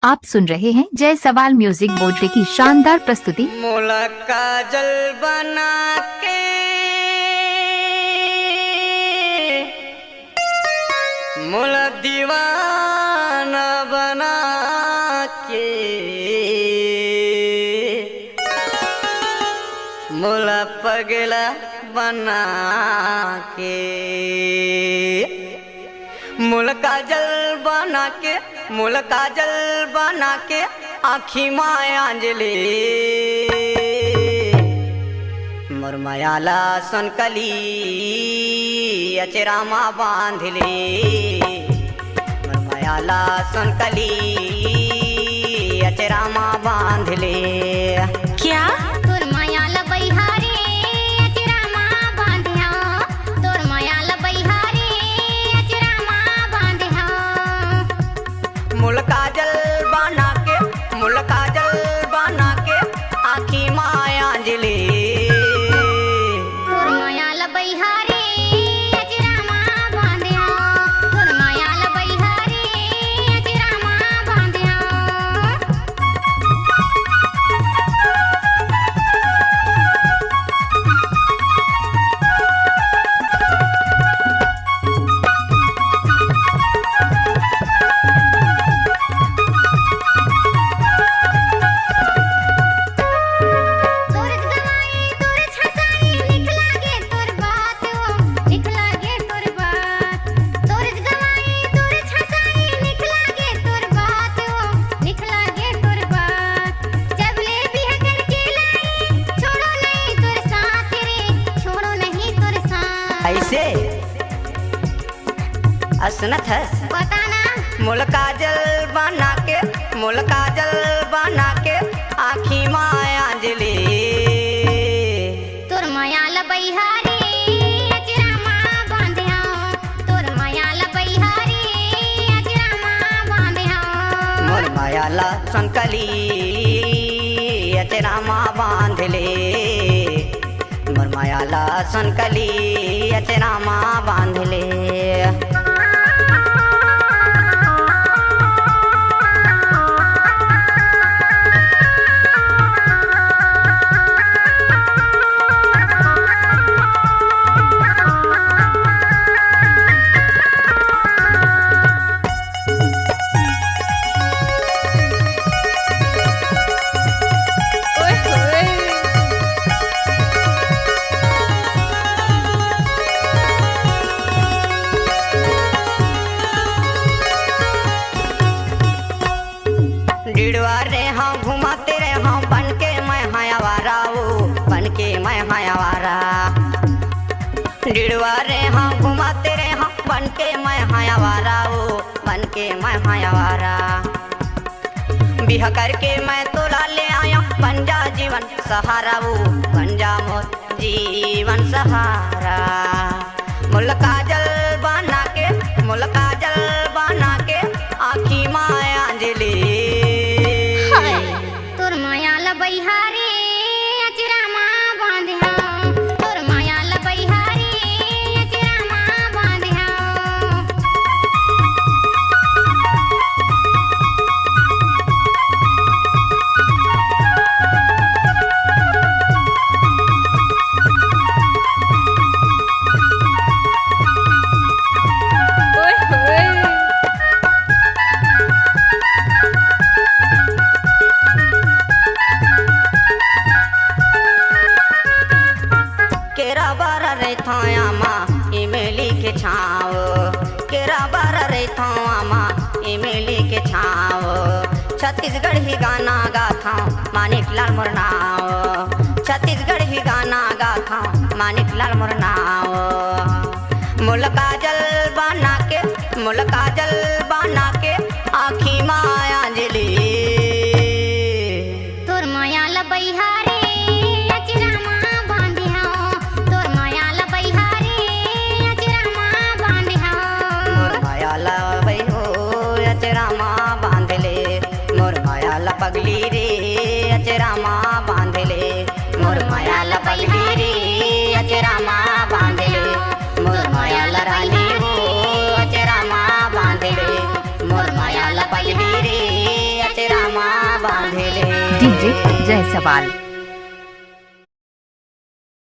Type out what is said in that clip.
आप सुन रहे हैं जय सवाल म्यूजिक बोर्ड की शानदार प्रस्तुति। मोला काजल बना के मोला दीवाना बना के मोला पगला बना के मोला काजल बना के मोला काजल बना के आँखी माया अंजलि मोर मायाला सनकली अचरा मा बांधले मोर मायाला सनकली अचरा मा बांधले। क्या तोर मायाला बहिहारे अचरा मा बांधिया, तोर मायाला बहिहारे अचरा मा बांधिया। मोला काजल बना के मोला काजल बना के आँखी माया अंजलि तोर मायाला बहिहारे अचरा मा बांधिया, तोर मायाला बहिहारे अचरा मा बांधिया। ऐसे असनत है बताना मोला काजल बना के मोला काजल बना के आँखी माया अंजलि तोर मायाला बहिहारे अचरा मा बांधिया, तोर मायाला बहिहारे अचरा मा बांधिया। मोर मायाला संकली अचरा मा बांधले मोर मायाला संकली अचरा मा बांधले। डिड़वा रे हाँ घुमाते रे हाँ बन के मैं हायावारा वो बन के मैं हायावारा। डिड़वा रे हाँ घुमाते रे हाँ बन के मैं हायावारा वो बन के मैं हायावारा। बिहा करके मैं तोला ले आया बन जा जीवन सहारा वो बन जा मोर जीवन सहारा। मोला काजल बना के मोला काजल बना के आँखी माया अंजलि तोर मायाला बहिहारे अचरा मा बांधिया, तोर मायाला बहिहारे अचरा मा बांधिया। केरा बारा रे थाया माँ इमली के छाव केरा बारा रे थाया माँ इमली के छाव। छत्तीसगढ़ ही गाना गाथा मानिक लाल मोर नाव छत्तीसगढ़ ही गाना गाथा मानिक लाल मोर नाव। मोला काजल बना के मोला काजल बना के आँखी माया अंजलि तोर मायाला बहिहारे अचरा मा बांधिया, तोर मायाला बहिहारे अचरा मा बांधिया। मोर मायाला बहिनो अचरा मा बांधले मोर मायाला पगली रे अचरा मा बांधले मोर मायाला पगली रे अचरा मा बांधले मोर मायाला रानी हो अचरा मा बांधले मोर मायाला पगली रे माँ बांधले डीजे जय सवाल।